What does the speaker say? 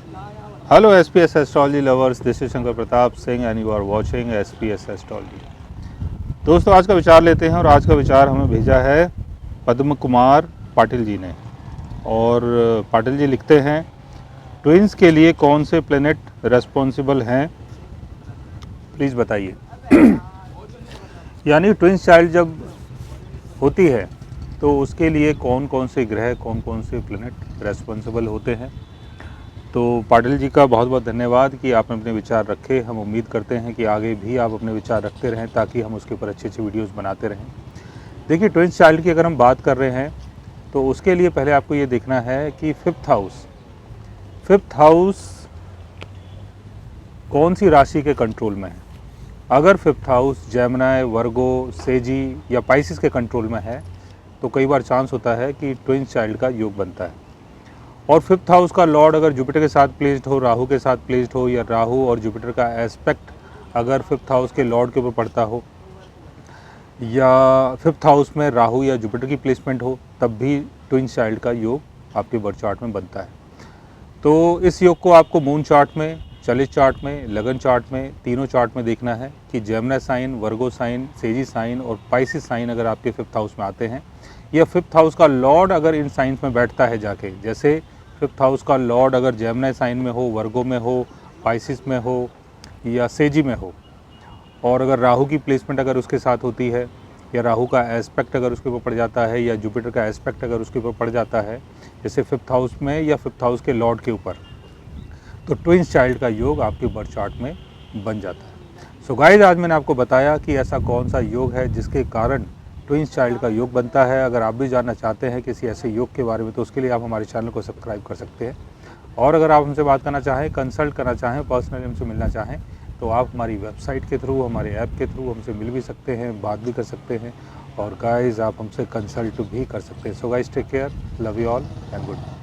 Hello SPS Astrology lovers, this is Shankar Pratap Singh and you are watching SPS Astrology। दोस्तों आज का विचार लेते हैं और आज का विचार हमें भेजा है पद्म कुमार पाटिल जी ने। और पाटिल जी लिखते हैं ट्विंस के लिए कौन से प्लेनेट रेस्पॉन्सिबल हैं, प्लीज़ बताइए। यानी ट्विंस चाइल्ड जब होती है तो उसके लिए कौन कौन से ग्रह, कौन कौन से प्लेनेट रेस्पॉन्सिबल होते हैं। तो पाटिल जी का बहुत बहुत धन्यवाद कि आपने अपने विचार रखे। हम उम्मीद करते हैं कि आगे भी आप अपने विचार रखते रहें ताकि हम उसके ऊपर अच्छी अच्छी वीडियोस बनाते रहें। देखिए, ट्विंस चाइल्ड की अगर हम बात कर रहे हैं तो उसके लिए पहले आपको ये देखना है कि फिफ्थ हाउस कौन सी राशि के कंट्रोल में है। अगर फिफ्थ हाउस जेमिनी, वर्गो, सेजी या पाइसिस के कंट्रोल में है तो कई बार चांस होता है कि ट्विंस चाइल्ड का योग बनता है। और फिफ्थ हाउस का लॉर्ड अगर जुपिटर के साथ प्लेस्ड हो, राहु के साथ प्लेस्ड हो, या राहु और जुपिटर का एस्पेक्ट अगर फिफ्थ हाउस के लॉर्ड के ऊपर पड़ता हो, या फिफ्थ हाउस में राहु या जुपिटर की प्लेसमेंट हो, तब भी ट्विंस चाइल्ड का योग आपके बर्थ चार्ट में बनता है। तो इस योग को आपको मून चार्ट में, चलित चार्ट में, लगन चार्ट में, तीनों चार्ट में देखना है कि जेमिनी साइन, वर्गो साइन, सेजी साइन और पाइसिस साइन अगर आपके फिफ्थ हाउस में आते हैं, या फिफ्थ हाउस का लॉर्ड अगर इन साइंस में बैठता है जाके, जैसे फिफ्थ हाउस का लॉर्ड अगर जेमिनी साइन में हो, वर्गो में हो, पाइसिस में हो या सेजी में हो, और अगर राहु की प्लेसमेंट अगर उसके साथ होती है, या राहु का एस्पेक्ट अगर उसके ऊपर पड़ जाता है, या जुपिटर का एस्पेक्ट अगर उसके ऊपर पड़ जाता है, जैसे फिफ्थ हाउस में या फिफ्थ हाउस के लॉर्ड के ऊपर, तो ट्विंस चाइल्ड का योग आपके बर्थ चार्ट में बन जाता है। सो गाइस, आज मैंने आपको बताया कि ऐसा कौन सा योग है जिसके कारण ट्विंस चाइल्ड का योग बनता है। अगर आप भी जानना चाहते हैं किसी ऐसे योग के बारे में तो उसके लिए आप हमारे चैनल को सब्सक्राइब कर सकते हैं। और अगर आप हमसे बात करना चाहें, कंसल्ट करना चाहें, पर्सनली हमसे मिलना चाहें, तो आप हमारी वेबसाइट के थ्रू, हमारे ऐप के थ्रू हमसे मिल भी सकते हैं, बात भी कर सकते हैं। और गाइस, आप हमसे कंसल्ट भी कर सकते हैं। So guys, take care, love you all and good.